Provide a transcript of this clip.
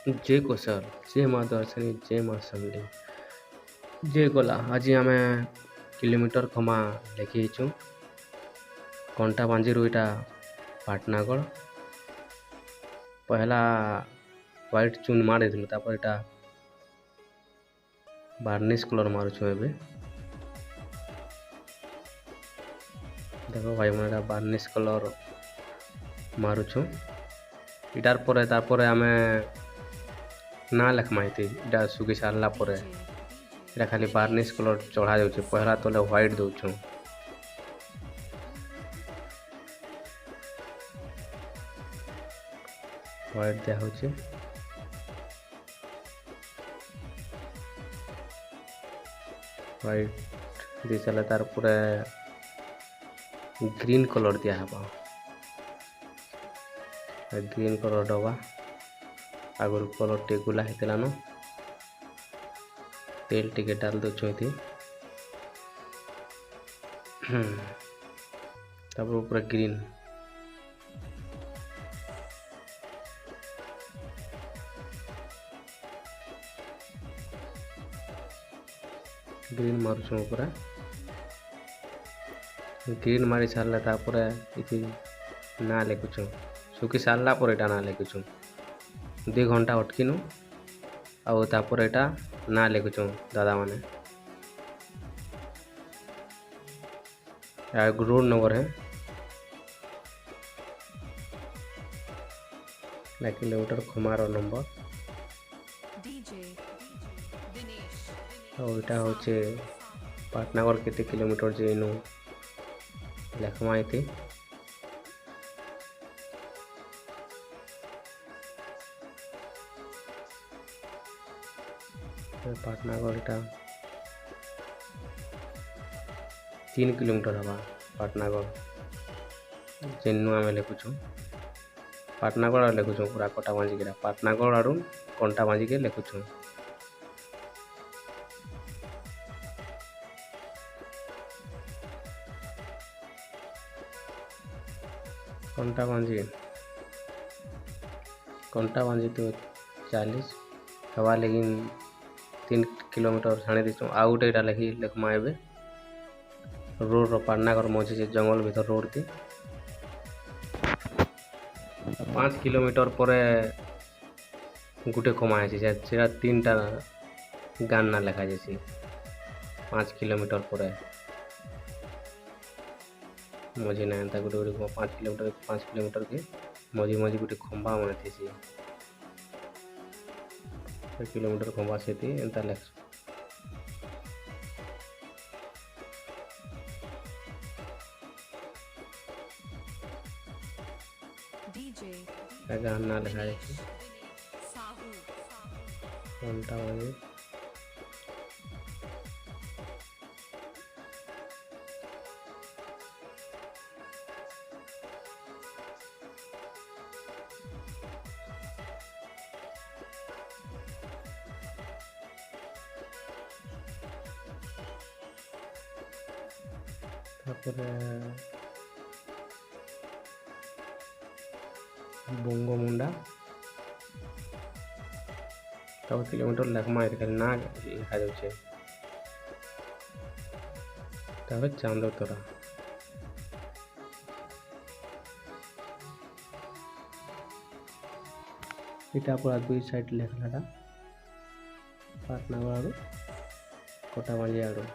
जय कोशल जय माँ दर्शनी जय माँ समली जय गला आज आम किलोमीटर खमा लेकिचु कंटा बांजी इटा पाटनागढ़ पहला व्हाइट चून मारी तापर इटा बार्निश कलर मारुछु एबे देखो भाई मैं बार्निश कलर मारुछु इटार परे तापर आमे ना लेखमा इटा सुखी सारला परे इटा खाली बार्निश कलर चढ़ा जाउछे पहला तले व्हाइट दउछु व्हाइट दिया होचे व्हाइट दी साले तार पूरे ग्रीन कलर दिया हबा ग्रीन कलर डबा आगर कलर टे गुला हेतला न तेल टिके डाल दो थी तब ऊपर ग्रीन ग्रीन मारुछु पूरा ग्रीन मारी सारला तापर इति ना लेखुछु सुखी सारला पर एटा ना लेखुछु 2 घंटा अटकिनु आउ तापर एटा ना लेखुछु दादा माने रोड नंबर है ना किलोमीटर खमार नंबर और इटा होचे पाटनागढ़ केते किलोमीटर जेनु लेखमा इति पाटनागढ़ इटा 3 किलोमीटर हवा पाटनागढ़ जेनु आमे लेखुछु पाटनागढ़ लेखुछु पूरा कटा बांजी के पाटनागढ़ आरु कंटा बांजी के लेखुछु कंटा बांजी तो 40 हवा लेकिन 3 किलोमीटर छाणी दी आउ गोटे इटा लेखमा एबे रोड पाटनागढ़ मझी से जंगल भीतर रोड थी 5 किलोमीटर पर गोटे कमा है 3टा गान ना लेखा जाए 5 किलोमीटर पर मझी ना एंता गोटे गोटे 5 किलोमीटर के मझी मझी गोटे खंबा मन थी 1 किलोमीटर खंबा से थी एंता लेख गान ना लेखा जाए घंटा बजे बोंगोमुंडा 1 किलोमीटर लेखमा ना लिखा जाए तब चांदोतरा इटा पूरा 2 साइड लेखला पाटनागढ़ कटा बांजी आड़ू